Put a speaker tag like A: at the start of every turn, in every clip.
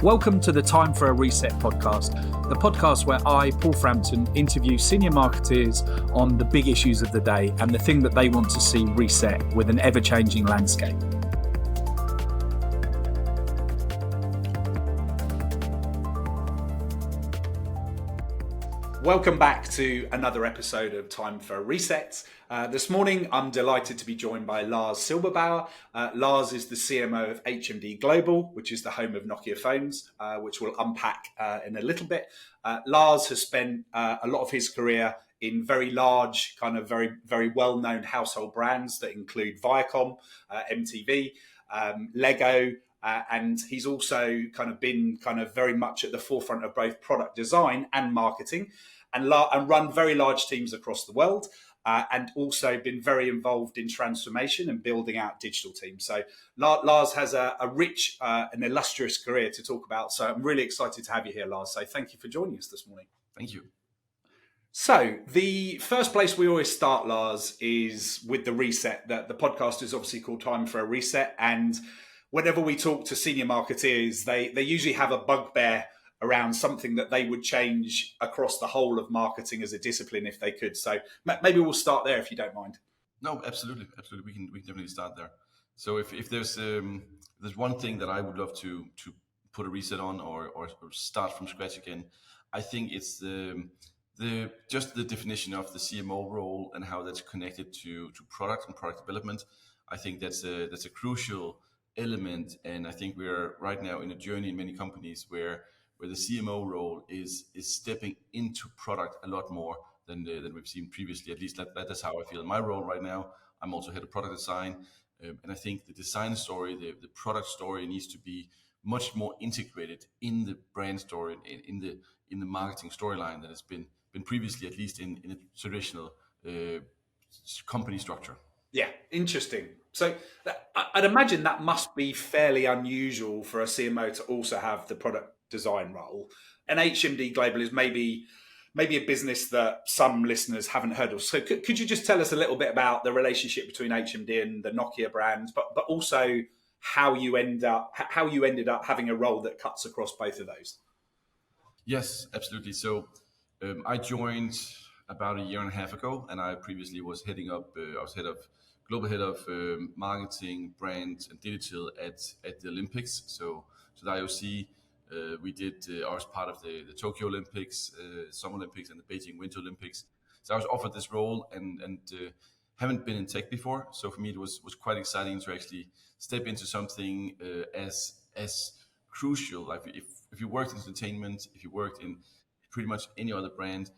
A: Welcome to the Time for a Reset podcast, the podcast where I, Paul Frampton, interview senior marketers on the big issues of the day and the thing that they want to see reset with an ever-changing landscape. Welcome back to another episode of Time for a Reset. This morning, I'm delighted to be joined by Lars Silberbauer. Lars is the CMO of HMD Global, which is the home of Nokia Phones, which we'll unpack in a little bit. Lars has spent a lot of his career in very large, kind of very well-known household brands that include Viacom, MTV, Lego, and he's also been very much at the forefront of both product design and marketing, and run very large teams across the world, and also been very involved in transformation and building out digital teams. So Lars has a rich and illustrious career to talk about. So I'm really excited to have you here, Lars. So thank you for joining us this morning.
B: Thank you.
A: So the first place we always start, Lars, is with the reset. That the podcast is obviously called Time for a Reset, and whenever we talk to senior marketeers, they usually have a bugbear around something that they would change across the whole of marketing as a discipline if they could. So maybe we'll start there if you don't mind.
B: No, absolutely. We can definitely start there. So if there's one thing that I would love to put a reset on or start from scratch again, I think it's just the definition of the CMO role and how that's connected to product and product development. I think that's a crucial element, and I think we're right now in a journey in many companies where the CMO role is stepping into product a lot more than we've seen previously. At least that's how I feel in my role right now. I'm also head of product design, and I think the design story, the product story, needs to be much more integrated in the brand story, in the marketing storyline that has been previously, at least in a traditional company structure.
A: Yeah, interesting. So I'd imagine that must be fairly unusual for a CMO to also have the product design role. And HMD Global is maybe a business that some listeners haven't heard of. So could you just tell us a little bit about the relationship between HMD and the Nokia brands, but also how you ended up having a role that cuts across both of those?
B: Yes, absolutely. So I joined about a year and a half ago, and I previously was global head of marketing, brand, and digital at the Olympics. So the IOC, we did I was part of the Tokyo Olympics, Summer Olympics, and the Beijing Winter Olympics. So I was offered this role, and haven't been in tech before. So for me, it was quite exciting to actually step into something as crucial. Like if you worked in entertainment, if you worked in pretty much any other brand,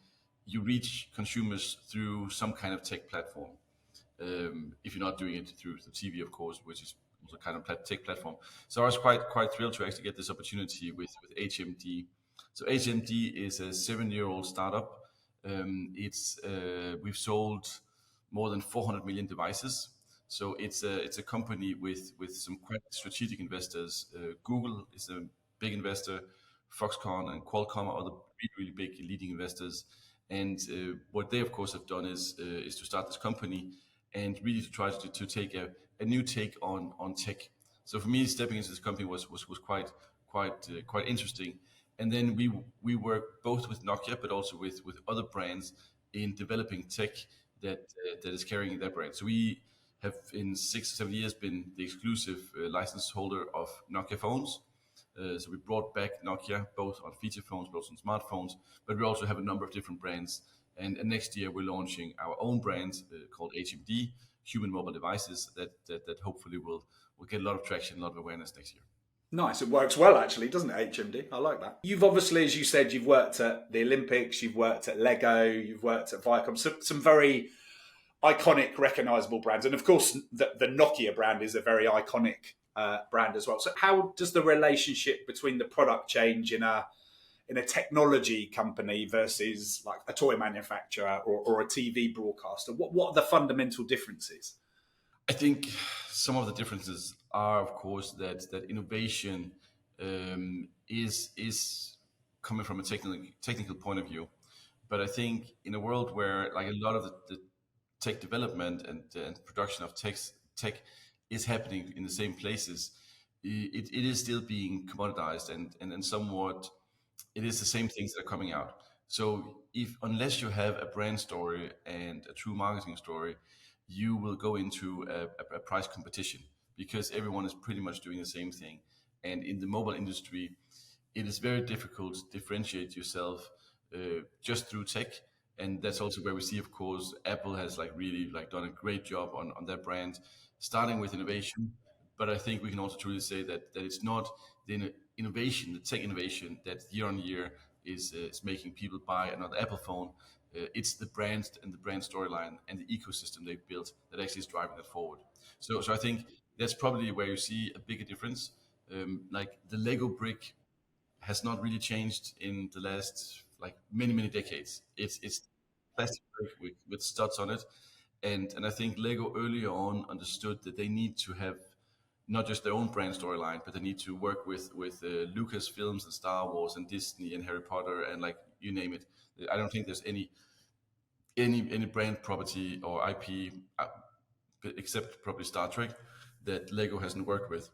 B: you reach consumers through some kind of tech platform. If you're not doing it through the TV, of course, which is also kind of tech platform. So I was quite thrilled to actually get this opportunity with HMD. So HMD is a 7-year-old startup. We've sold more than 400 million devices. So it's a company with some quite strategic investors. Google is a big investor. Foxconn and Qualcomm are other really big leading investors. And what they, of course, have done is to start this company and really to try to take a new take on tech. So for me, stepping into this company was quite interesting. And then we work both with Nokia, but also with other brands in developing tech that is carrying their brand. So we have in 6 or 7 years been the exclusive license holder of Nokia Phones. So we brought back Nokia both on feature phones, but also on smartphones. But we also have a number of different brands. And next year we're launching our own brand called HMD, Human Mobile Devices, that hopefully will get a lot of traction, a lot of awareness next year.
A: Nice. It works well, actually, doesn't it, HMD? I like that. You've obviously, as you said, you've worked at the Olympics, you've worked at Lego, you've worked at Viacom, some very iconic, recognisable brands. And of course, the Nokia brand is a very iconic brand as well. So how does the relationship between the product change in a technology company versus like a toy manufacturer or a TV broadcaster? What are the fundamental differences?
B: I think some of the differences are, of course, that innovation is coming from a technical point of view. But I think in a world where like a lot of the tech development and production of tech is happening in the same places, it is still being commoditized, and somewhat it is the same things that are coming out. So if unless you have a brand story and a true marketing story, you will go into a price competition because everyone is pretty much doing the same thing. And in the mobile industry, it is very difficult to differentiate yourself just through tech. And that's also where we see, of course, Apple has like really like done a great job on their brand, starting with innovation. But I think we can also truly say that it's not the innovation, the tech innovation that year on year is making people buy another Apple phone. It's the brand and the brand storyline and the ecosystem they've built that actually is driving that forward. So I think that's probably where you see a bigger difference. Like the Lego brick has not really changed in the last like many decades. It's plastic brick with studs on it, and I think Lego earlier on understood that they need to have not just their own brand storyline, but they need to work with Lucas Films and Star Wars and Disney and Harry Potter and like you name it. I don't think there's any brand property or IP except probably Star Trek that Lego hasn't worked with,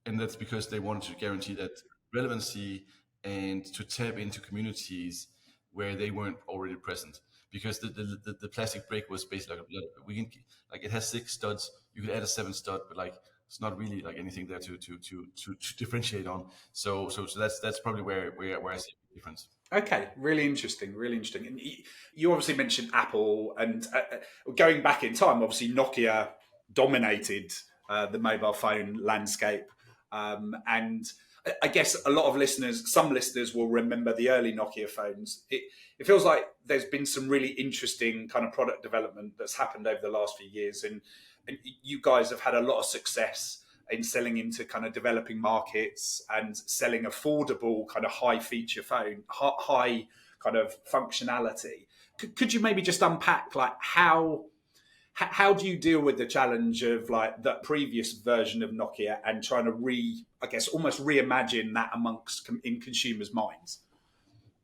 B: and that's because they wanted to guarantee that relevancy and to tap into communities where they weren't already present. Because the plastic brick was basically like we can like it has 6 studs. You could add a 7th stud, but like it's not really like anything there to differentiate on. So that's probably where I see the difference.
A: Okay, really interesting, really interesting. And you obviously mentioned Apple, and going back in time, obviously Nokia dominated the mobile phone landscape, and I guess a lot of listeners, some listeners will remember the early Nokia phones. It feels like there's been some really interesting kind of product development that's happened over the last few years, and you guys have had a lot of success in selling into kind of developing markets and selling affordable kind of high feature phone, high kind of functionality. Could you maybe just unpack like how do you deal with the challenge of like that previous version of Nokia and trying to I guess almost reimagine that amongst in consumers' minds?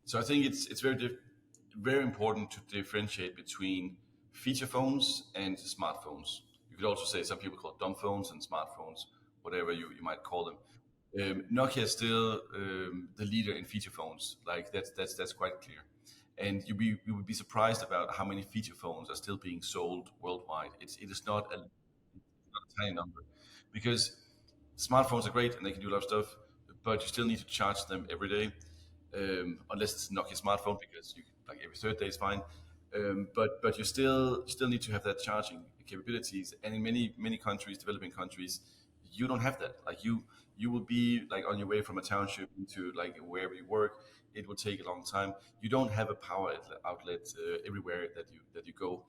B: So I think it's very important to differentiate between feature phones and smartphones. You could also say some people call it dumb phones and smartphones, whatever you might call them. Nokia is still the leader in feature phones. Like that's quite clear. And you would be surprised about how many feature phones are still being sold worldwide. It is not a tiny number because smartphones are great and they can do a lot of stuff, but you still need to charge them every day, unless it's a Nokia smartphone because you like every third day is fine. But you still need to have that charging capabilities, and in many countries, developing countries, you don't have that. Like you will be like on your way from a township into like wherever you work. It will take a long time. You don't have a power outlet everywhere that you go.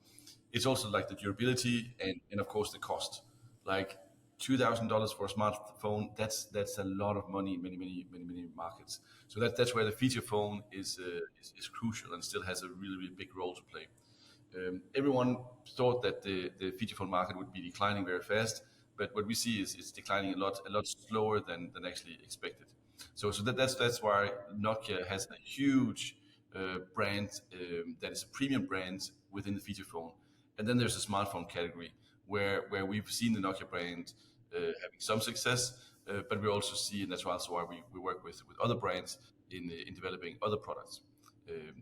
B: It's also like the durability and of course the cost. Like $2,000 for a smartphone, that's a lot of money in many markets. So that's where the feature phone is crucial and still has a really big role to play. Everyone thought that the feature phone market would be declining very fast, but what we see is it's declining a lot slower than actually expected. So that's why Nokia has a huge brand that is a premium brand within the feature phone, and then there's a smartphone category where we've seen the Nokia brand having some success, but we also see, and that's also why we work with other brands in developing other products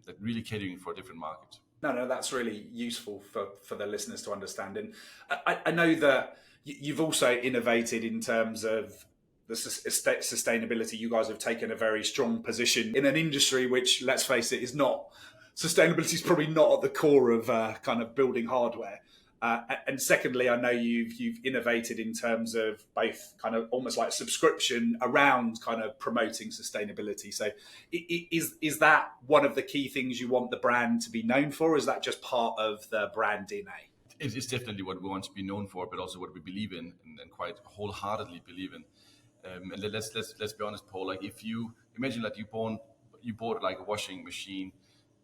B: that really catering for a different market.
A: No, that's really useful for the listeners to understand. And I know that you've also innovated in terms of the sustainability. You guys have taken a very strong position in an industry which, let's face it, is not sustainability is probably not at the core of kind of building hardware. And secondly, I know you've innovated in terms of both kind of almost like subscription around kind of promoting sustainability. So is that one of the key things you want the brand to be known for? Or is that just part of the brand DNA?
B: It's definitely what we want to be known for, but also what we believe in and quite wholeheartedly believe in. And let's be honest, Paul. Like if you imagine that you bought like a washing machine,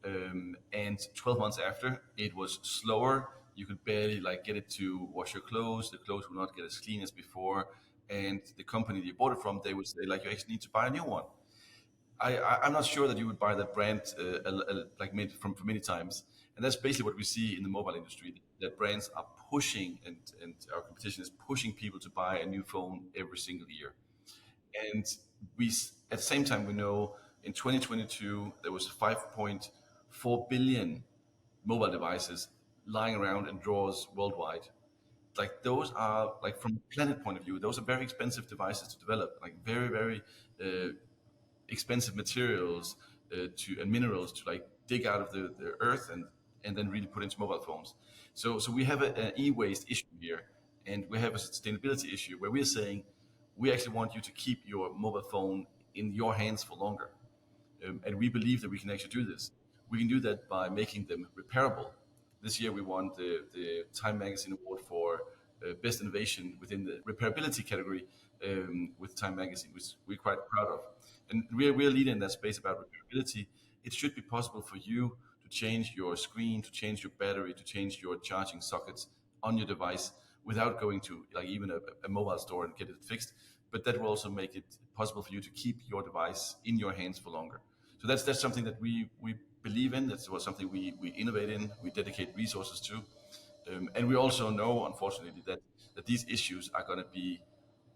B: and 12 months after it was slower. You could barely like get it to wash your clothes. The clothes will not get as clean as before, and the company that you bought it from, they would say like you actually need to buy a new one. I'm not sure that you would buy that brand like made from for many times, and that's basically what we see in the mobile industry. That brands are pushing, and our competition is pushing people to buy a new phone every single year. And at the same time, we know in 2022 there was 5.4 billion mobile devices lying around in drawers worldwide. Like those are, like, from a planet point of view, those are very expensive devices to develop, like very very expensive materials and minerals to like dig out of the earth and then really put into mobile phones. So we have an e-waste issue here, and we have a sustainability issue where we're saying we actually want you to keep your mobile phone in your hands for longer. And we believe that we can actually do this. We can do that by making them repairable. This year we won the Time Magazine Award for Best Innovation within the repairability category with Time Magazine, which we're quite proud of. And we're a leader in that space about repairability. It should be possible for you to change your screen, to change your battery, to change your charging sockets on your device without going to like even a mobile store and get it fixed. But that will also make it possible for you to keep your device in your hands for longer. So that's something that we believe in. That's something we innovate in. We dedicate resources to, and we also know, unfortunately, that these issues are going to be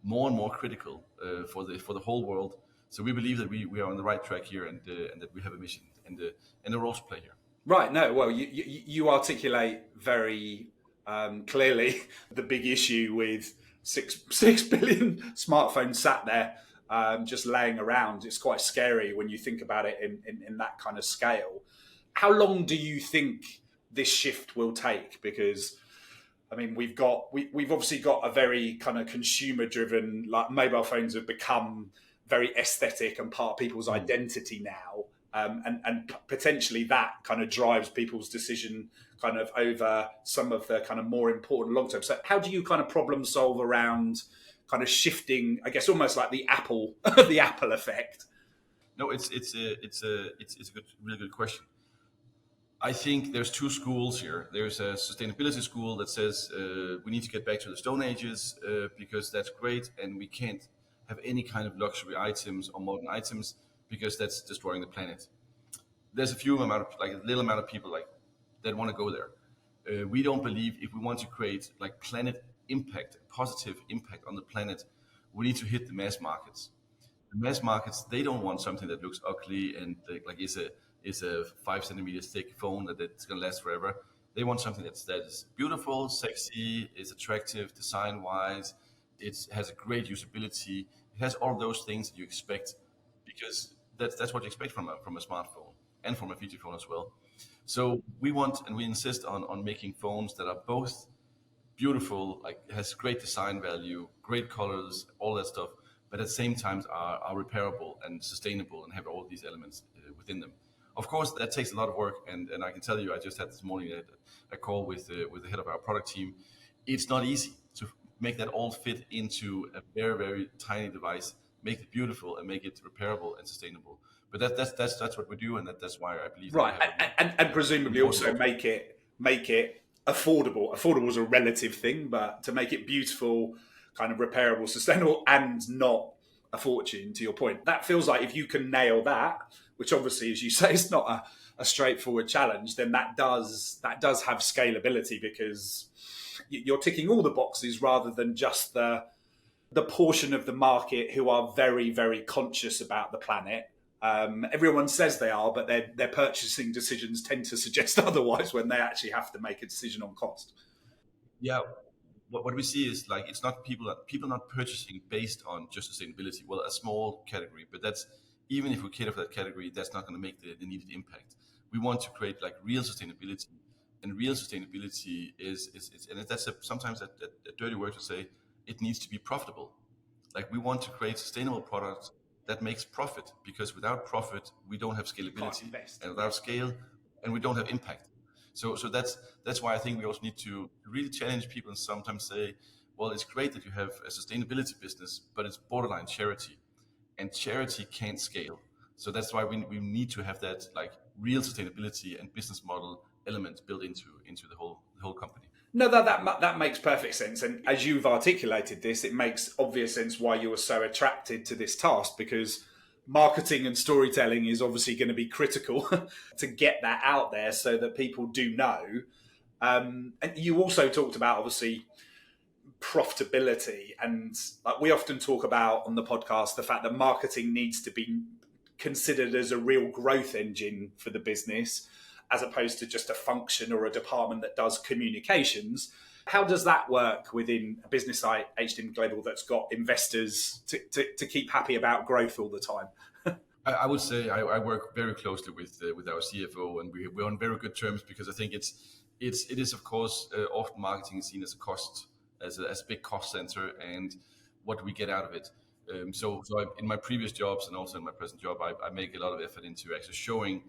B: more and more critical for the whole world. So we believe that we are on the right track here, and that we have a mission and a role to play here.
A: Right. No. Well, you articulate very clearly the big issue with six billion smartphones sat there just laying around. It's quite scary when you think about it in that kind of scale. How long do you think this shift will take? Because I mean, we've obviously got a very kind of consumer driven, like mobile phones have become very aesthetic and part of people's identity now. And potentially that kind of drives people's decision kind of over some of the kind of more important long term. So how do you kind of problem solve around kind of shifting, I guess, almost like the Apple effect?
B: No, it's a really good question. I think there's two schools here. There's a sustainability school that says we need to get back to the Stone Ages because that's great, and we can't have any kind of luxury items or modern items because that's destroying the planet. There's a little amount of people like that want to go there. We don't believe if we want to create like planet impact, positive impact on the planet, we need to hit the mass markets. The mass markets, they don't want something that looks ugly and like is a 5 centimeters thick phone that's going to last forever. They want something that is beautiful, sexy, is attractive design wise. It has a great usability. It has all those things that you expect because that's what you expect from a smartphone and from a feature phone as well. So we want and we insist on making phones that are both beautiful, like has great design value, great colors, all that stuff, but at the same time are repairable and sustainable and have all these elements within them. Of course, that takes a lot of work, and I can tell you, I just had this morning a call with the head of our product team. It's not easy to make that all fit into a very, very tiny device, make it beautiful, and make it repairable and sustainable. But that's what we do, and that's why I believe.
A: Right, and presumably also make it affordable. Affordable is a relative thing, but to make it beautiful, kind of repairable, sustainable, and not a fortune. To your point, that feels like if you can nail that, which obviously, as you say, is not a straightforward challenge, then that does have scalability because you're ticking all the boxes rather than just the portion of the market who are very, very conscious about the planet. Everyone says they are, but their purchasing decisions tend to suggest otherwise when they actually have to make a decision on cost.
B: Yeah, what we see is like it's not people not purchasing based on just sustainability. Well, a small category, but that's even if we cater for that category, that's not going to make the needed impact. We want to create like real sustainability, and real sustainability is and that's sometimes a dirty word to say. It needs to be profitable. Like we want to create sustainable products that makes profit, because without profit we don't have scalability, and without scale, and we don't have impact. So that's why I think we also need to really challenge people and sometimes say, well, it's great that you have a sustainability business, but it's borderline charity, and charity can't scale. So that's why we need to have that like real sustainability and business model element built into the whole company.
A: No, that makes perfect sense. And as you've articulated this, it makes obvious sense why you were so attracted to this task, because marketing and storytelling is obviously going to be critical to get that out there so that people do know. And you also talked about obviously profitability. And like we often talk about on the podcast, the fact that marketing needs to be considered as a real growth engine for the business, as opposed to just a function or a department that does communications. How does that work within a business like HMD Global that's got investors to keep happy about growth all the time?
B: I would say I work very closely with our CFO, and we're on very good terms, because I think it is of course often marketing is seen as a cost, as a big cost center, and what do we get out of it? In my previous jobs and also in my present job, I make a lot of effort into actually showing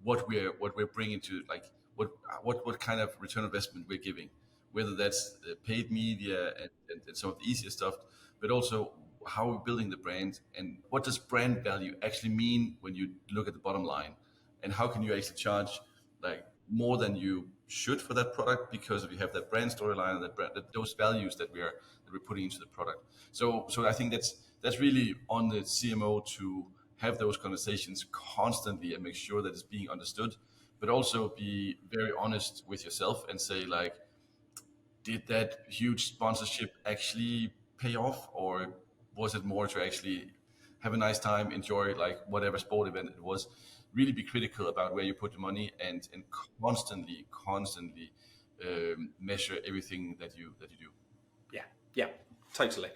B: what we're bringing to, like what kind of return on investment we're giving, whether that's paid media and some of the easier stuff, but also how we're building the brand, and what does brand value actually mean when you look at the bottom line, and how can you actually charge like more than you should for that product, because if you have that brand storyline and those values that we're putting into the product. So I think that's really on the CMO to have those conversations constantly and make sure that it's being understood, but also be very honest with yourself and say, like, did that huge sponsorship actually pay off, or was it more to actually have a nice time, enjoy like whatever sport event it was? Really be critical about where you put the money, and constantly measure everything that you do.
A: Yeah, totally.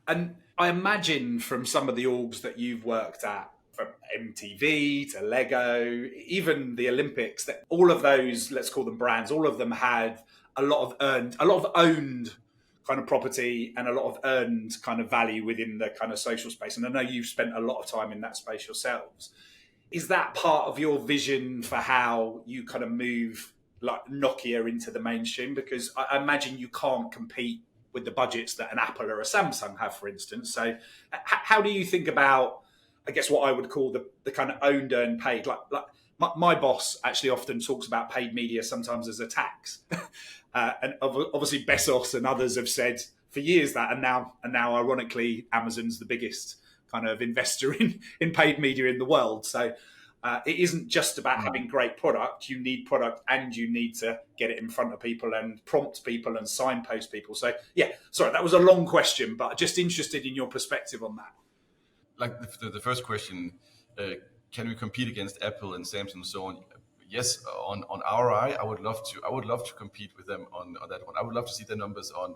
A: And I imagine from some of the orgs that you've worked at, from MTV to Lego, even the Olympics, that all of those, let's call them brands, all of them had a lot of owned kind of property and a lot of earned kind of value within the kind of social space. And I know you've spent a lot of time in that space yourselves. Is that part of your vision for how you kind of move like Nokia into the mainstream? Because I imagine you can't compete with the budgets that an Apple or a Samsung have, for instance. So how do you think about, I guess, what I would call the kind of owned, earned, paid? Like my boss actually often talks about paid media sometimes as a tax. And obviously Bezos and others have said for years that, and now ironically, Amazon's the biggest kind of investor in paid media in the world. So it isn't just about having great product. You need product, and you need to get it in front of people and prompt people and signpost people. So yeah, sorry, that was a long question, but just interested in your perspective on that.
B: Like the first question, can we compete against Apple and Samsung and so on? Yes, on ROI, I would love to compete with them on that one. I would love to see the numbers on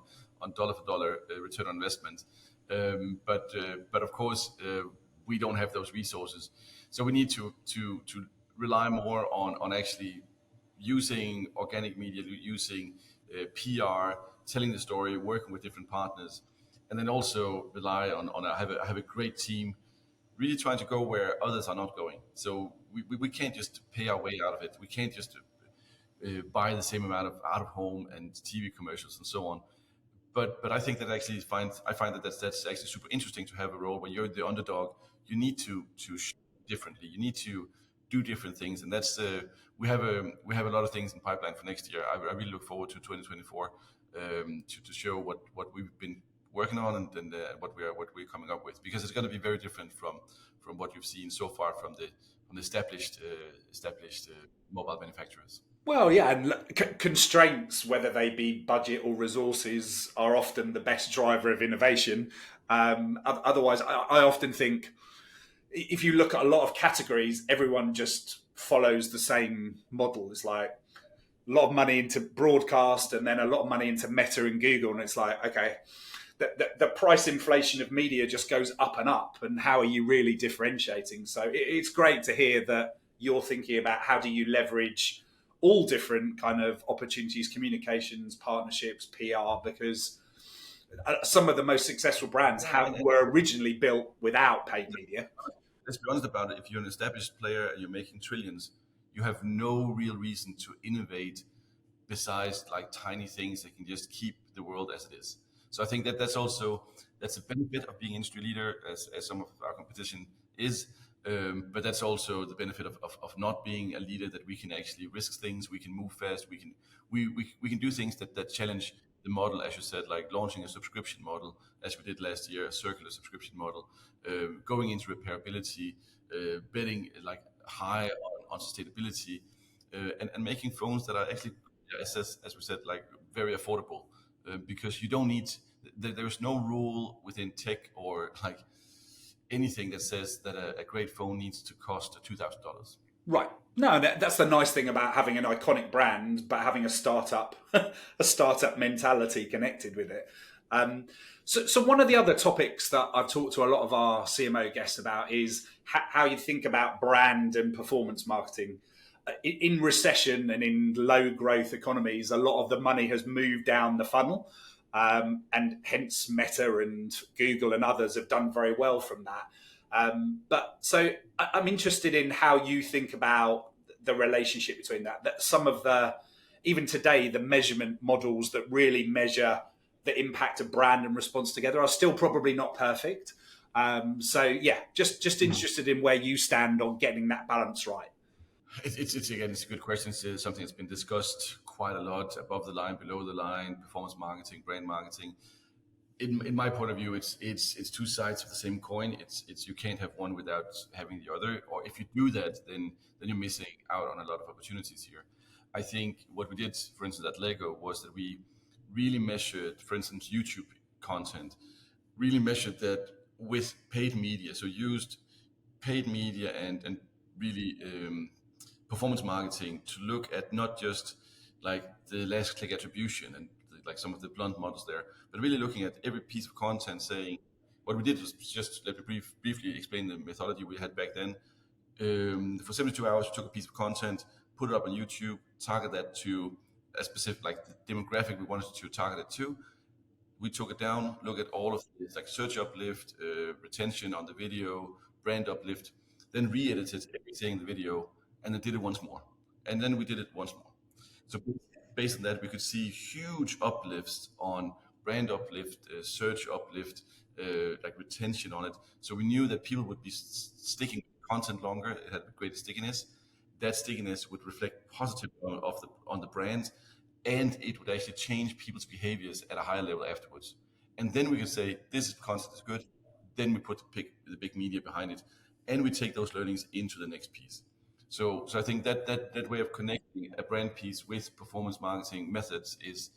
B: dollar for dollar return on investment. But of course, we don't have those resources, so we need to rely more on actually using organic media, using PR, telling the story, working with different partners, and then also rely on I have a great team, really trying to go where others are not going. So we can't just pay our way out of it. We can't just buy the same amount of out of home and TV commercials and so on. But I think that actually I find that that's actually super interesting to have a role where you're the underdog. You need to show differently. You need to do different things, and that's we have a lot of things in pipeline for next year. I really look forward to 2024 to show what we've been working on and what we're coming up with, because it's going to be very different from what you've seen so far from the established mobile manufacturers.
A: Well, yeah, and constraints, whether they be budget or resources, are often the best driver of innovation. Otherwise, I often think if you look at a lot of categories, everyone just follows the same model. It's like a lot of money into broadcast and then a lot of money into Meta and Google. And it's like, okay, the price inflation of media just goes up and up. And how are you really differentiating? So it's great to hear that you're thinking about how do you leverage all different kind of opportunities, communications, partnerships, PR, because some of the most successful brands were originally built without paid media.
B: Let's be honest about it. If you're an established player and you're making trillions, you have no real reason to innovate besides like tiny things that can just keep the world as it is. So I think that's a benefit of being industry leader, as some of our competition is. But that's also the benefit of not being a leader, that we can actually risk things, we can move fast, we can do things that challenge the model, as you said, like launching a subscription model, as we did last year, a circular subscription model, going into repairability, betting like high on sustainability, and making phones that are actually, as we said, like very affordable, because you don't need There is no rule within tech or like anything that says that a great phone needs to cost $2,000.
A: Right. No, that's the nice thing about having an iconic brand, but having a startup, a startup mentality connected with it. So one of the other topics that I've talked to a lot of our CMO guests about is how you think about brand and performance marketing. In recession and in low growth economies, a lot of the money has moved down the funnel, and hence Meta and Google and others have done very well from that. But so I'm interested in how you think about the relationship between that. That some of the, even today, the measurement models that really measure the impact of brand and response together are still probably not perfect. So yeah, just interested in where you stand on getting that balance right.
B: It's again, it's a good question. It's something that's been discussed quite a lot, above the line, below the line, performance marketing, brand marketing. In my point of view, it's two sides of the same coin. It's you can't have one without having the other, or if you do that, then you're missing out on a lot of opportunities here. I think what we did, for instance, at Lego, was that we really measured, for instance, YouTube content, really measured that with paid media. So used paid media and really performance marketing to look at not just like the last click attribution and like some of the blunt models there, but really looking at every piece of content, saying what we did was just let me briefly explain the methodology we had back then. For 72 hours, we took a piece of content, put it up on YouTube, target that to a specific like the demographic we wanted to target it to. We took it down, look at all of this like search uplift, retention on the video, brand uplift, then re-edited everything in the video, and then did it once more, and then we did it once more. So based on that, we could see huge uplifts on brand uplift, search uplift, like retention on it. So we knew that people would be sticking with content longer. It had greater stickiness. That stickiness would reflect positive on the brand, and it would actually change people's behaviors at a higher level afterwards. And then we could say this content is good. Then we put the big media behind it, and we take those learnings into the next piece. So I think that way of connecting a brand piece with performance marketing methods is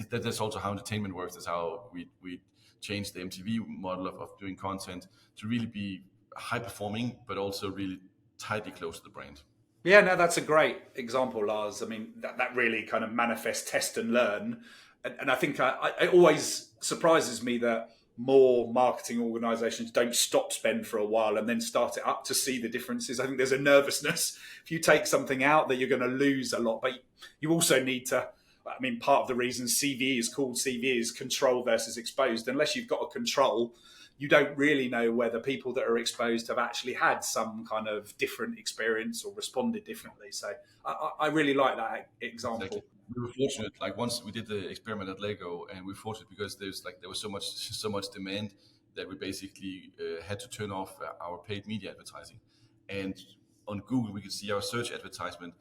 B: that's also how entertainment works. That's how we change the MTV model of doing content to really be high performing, but also really tightly close to the brand.
A: Yeah, no, that's a great example, Lars. I mean, that really kind of manifests test and learn. And I think it always surprises me that more marketing organizations don't stop spend for a while and then start it up to see the differences. I think there's a nervousness if you take something out that you're going to lose a lot. But you also need to, I mean, part of the reason CVE is called CVE is control versus exposed. Unless you've got a control, you don't really know whether people that are exposed have actually had some kind of different experience or responded differently. So I really like that example.
B: Exactly. We were fortunate. Like once we did the experiment at Lego, and we were fortunate because there was so much demand that we basically had to turn off our paid media advertising. And on Google, we could see our search advertisement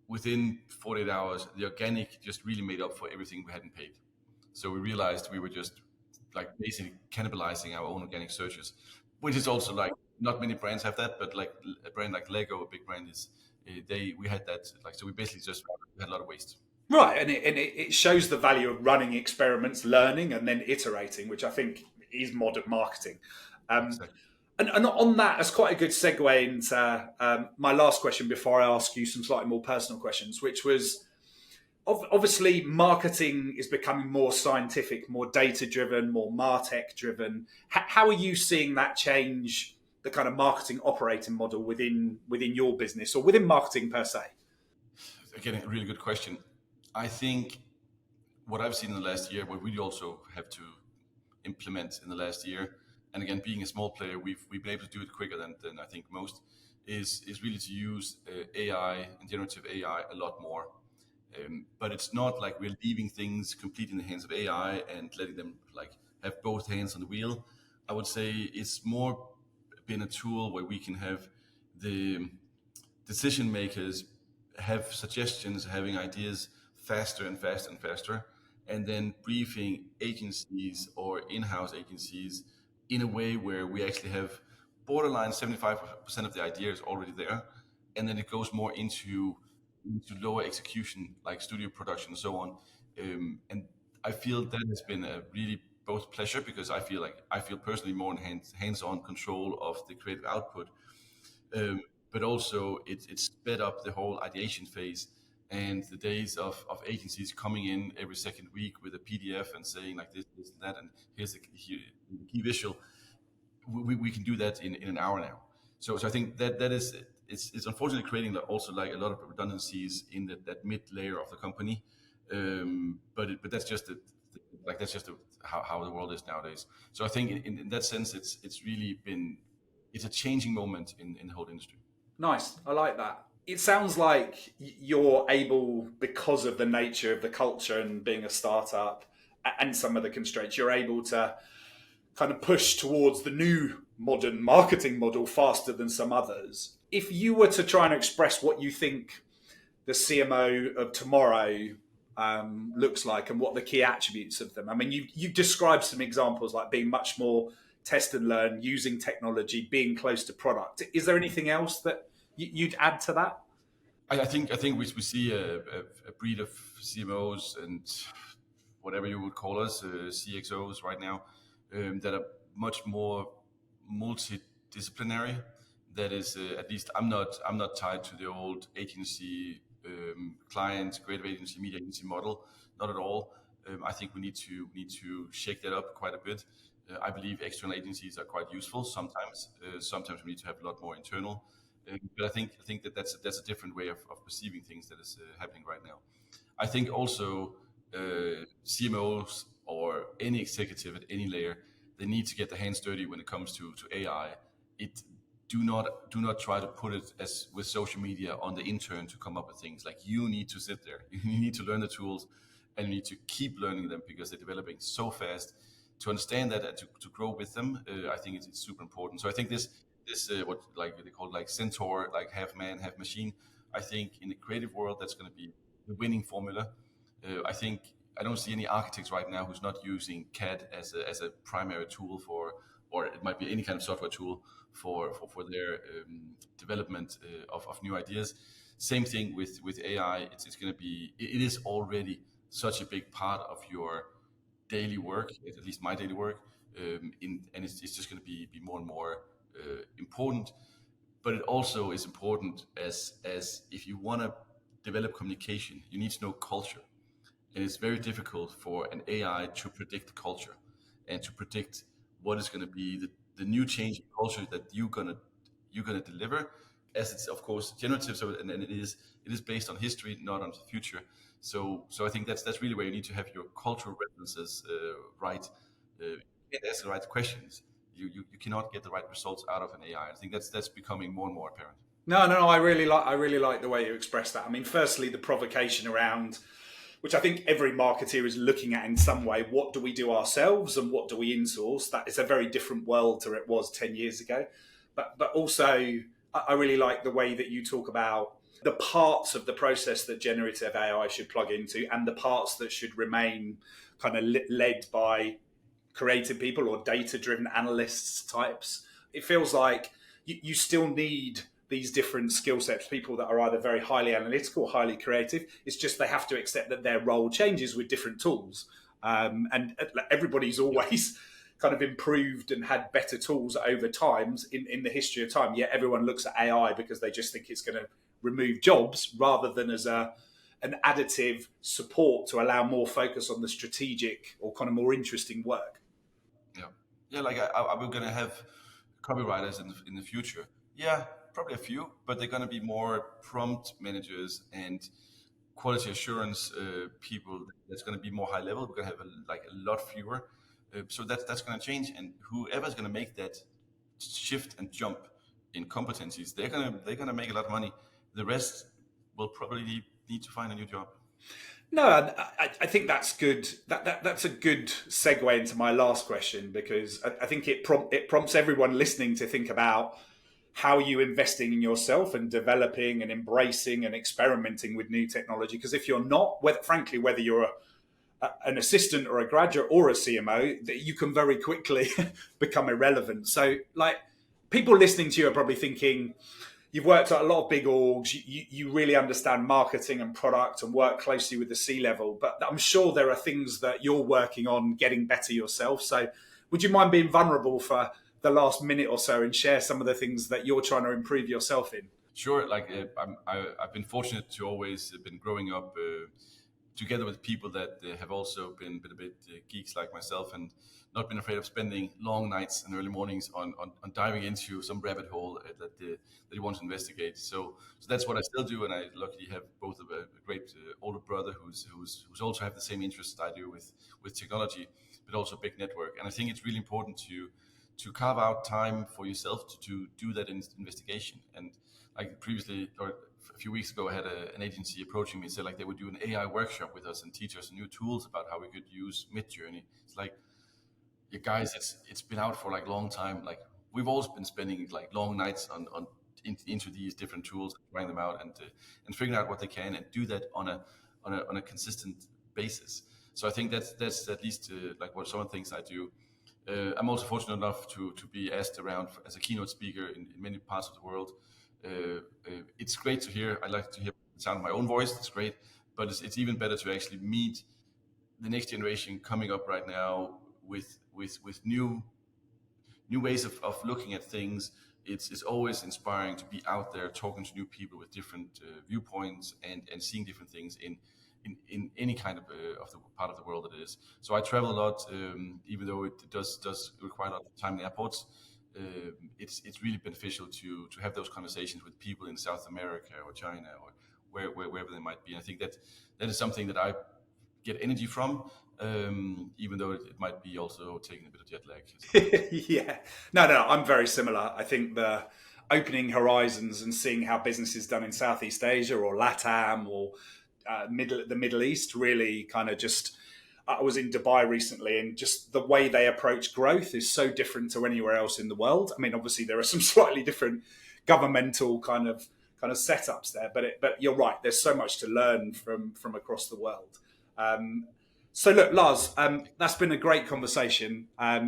B: within 48 hours. The organic just really made up for everything we hadn't paid. So we realized we were just like basically cannibalizing our own organic searches, which is also like not many brands have that, but like a brand like Lego, a big brand, is we had that, like, so we basically just had a lot of waste.
A: Right, and it shows the value of running experiments, learning, and then iterating, which I think is modern marketing.
B: Exactly.
A: And on that, that's quite a good segue into my last question before I ask you some slightly more personal questions, which was obviously marketing is becoming more scientific, more data-driven, more MarTech driven. How are you seeing that change the kind of marketing operating model within your business or within marketing per se?
B: Again, a really good question. I think what I've seen in the last year, what we also have to implement in the last year, and again, being a small player, we've been able to do it quicker than I think most, is really to use AI and generative AI a lot more. But it's not like we're leaving things completely in the hands of AI and letting them like have both hands on the wheel. I would say it's more been a tool where we can have the decision makers have suggestions, having ideas faster and faster and faster, and then briefing agencies or in-house agencies in a way where we actually have borderline 75% of the ideas already there, and then it goes more into lower execution, like studio production and so on. And I feel that has been a really both pleasure because I feel personally more in hands-on control of the creative output, um, but also it's sped up the whole ideation phase and the days of agencies coming in every second week with a PDF and saying like this, and that, and here's the key visual. We can do that in an hour now. So I think that is it's unfortunately creating also like a lot of redundancies in that mid layer of the company. But that's just how the world is nowadays. So I think in that sense, it's really been it's a changing moment in the whole industry.
A: Nice. I like that. It sounds like you're able, because of the nature of the culture and being a startup and some of the constraints, you're able to kind of push towards the new modern marketing model faster than some others. If you were to try and express what you think the CMO of tomorrow looks like and what the key attributes of them, I mean, you described some examples like being much more test and learn, using technology, being close to product. Is there anything else that you'd add to that?
B: I think we see a breed of CMOs and whatever you would call us, CXOs right now, that are much more multidisciplinary. That is, at least I'm not tied to the old agency, client, creative agency, media agency model. Not at all. I think we need to shake that up quite a bit. I believe external agencies are quite useful sometimes. Sometimes we need to have a lot more internal. But I think that's a different way of perceiving things that is happening right now. I think also CMOs or any executive at any layer, they need to get their hands dirty when it comes to AI. It do not try to put it as with social media on the intern to come up with things. Like you need to sit there, you need to learn the tools, and you need to keep learning them because they're developing so fast. To understand that and to grow with them, I think it's super important. So I think this what like they call like centaur, like half man, half machine. I think in the creative world that's going to be the winning formula. I think I don't see any architects right now who's not using CAD as a primary tool for, or it might be any kind of software tool for their development of new ideas. Same thing with AI. It's going to be it is already such a big part of your daily work, at least my daily work, and it's just going to be more and more important. But it also is important as if you want to develop communication, you need to know culture, and it's very difficult for an AI to predict culture and to predict what is going to be the new change in culture that you're gonna deliver. As it's of course generative, so and it is based on history, not on the future. So I think that's really where you need to have your cultural references right. You can't ask the right questions. You cannot get the right results out of an AI. I think that's becoming more and more apparent.
A: No. I really like the way you express that. I mean, firstly, the provocation around, which I think every marketeer is looking at in some way. What do we do ourselves and what do we insource? That is a very different world to it was 10 years ago. But also, I really like the way that you talk about the parts of the process that generative AI should plug into and the parts that should remain kind of led by creative people or data-driven analysts types. It feels like you still need these different skill sets, people that are either very highly analytical or highly creative. It's just they have to accept that their role changes with different tools. And everybody's always kind of improved and had better tools over times in the history of time. Yet everyone looks at AI because they just think it's going to remove jobs rather than as an additive support to allow more focus on the strategic or kind of more interesting work.
B: Yeah, yeah. Like we're gonna have copywriters in the future. Yeah, probably a few, but they're gonna be more prompt managers and quality assurance people. That's gonna be more high level. We're gonna have a lot fewer. So that's gonna change, and whoever's gonna make that shift and jump in competencies, they're gonna make a lot of money. The rest will probably need to find a new job.
A: No, I think that's good. That's a good segue into my last question because I think it prompts everyone listening to think about how you investing in yourself and developing and embracing and experimenting with new technology. Because if you're not, whether you're an assistant or a graduate or a CMO, that you can very quickly become irrelevant. So, like, people listening to you are probably thinking, you've worked at a lot of big orgs. You really understand marketing and product and work closely with the C-level. But I'm sure there are things that you're working on getting better yourself. So would you mind being vulnerable for the last minute or so and share some of the things that you're trying to improve yourself in?
B: Sure. Like I've been fortunate to always been growing up together with people that have also been a bit geeks like myself, and not been afraid of spending long nights and early mornings on diving into some rabbit hole that you want to investigate. So that's what I still do, and I luckily have both of a great older brother who's also have the same interests I do with technology, but also a big network. And I think it's really important to carve out time for yourself to do that investigation. And like previously, or a few weeks ago, I had an agency approaching me and said like they would do an AI workshop with us and teach us new tools about how we could use Midjourney. It's like, you guys, it's been out for like a long time. Like we've always been spending like long nights into these different tools, trying them out and figuring out what they can, and do that on a consistent basis. So I think that's at least like what some of the things I do. I'm also fortunate enough to be asked around as a keynote speaker in many parts of the world. It's great to hear. I like to hear the sound of my own voice. It's great, but it's even better to actually meet the next generation coming up right now with new ways of looking at things. It's always inspiring to be out there talking to new people with different viewpoints and seeing different things in any kind of the part of the world that it is. So I travel a lot, even though it does require a lot of time in airports. It's really beneficial to have those conversations with people in South America or China or wherever they might be. And I think that is something that I get energy from, even though it might be also taking a bit of jet lag.
A: Yeah, no, I'm very similar. I think the opening horizons and seeing how business is done in Southeast Asia or LATAM or the Middle East really kind of just. I was in Dubai recently, and just the way they approach growth is so different to anywhere else in the world. I mean, obviously there are some slightly different governmental kind of setups there, but you're right. There's so much to learn from across the world. So look, Lars, that's been a great conversation.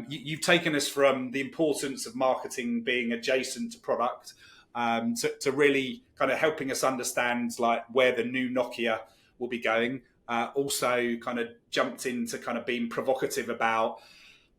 A: You've taken us from the importance of marketing being adjacent to product to really kind of helping us understand like where the new Nokia will be going. Also kind of jumped into kind of being provocative about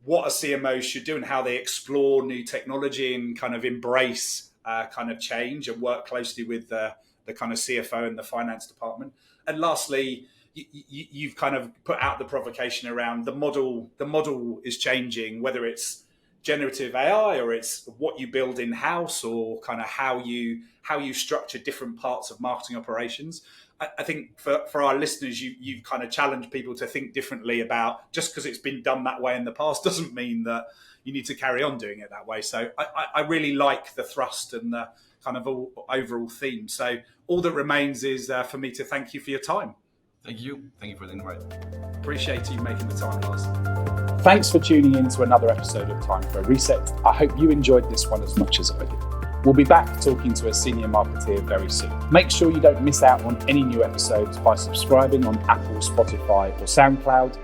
A: what a CMO should do and how they explore new technology and kind of embrace kind of change and work closely with the kind of CFO and the finance department. And lastly, you've kind of put out the provocation around the model. The model is changing, whether it's generative AI or it's what you build in-house or kind of how you structure different parts of marketing operations. I think for our listeners, you've kind of challenged people to think differently about just because it's been done that way in the past doesn't mean that you need to carry on doing it that way. So I really like the thrust and the kind of overall theme. So all that remains is for me to thank you for your time.
B: Thank you for the invite.
A: Appreciate you making the time, Lars. Thanks for tuning in to another episode of Time for a Reset. I hope you enjoyed this one as much as I did. We'll be back talking to a senior marketeer very soon. Make sure you don't miss out on any new episodes by subscribing on Apple, Spotify or SoundCloud.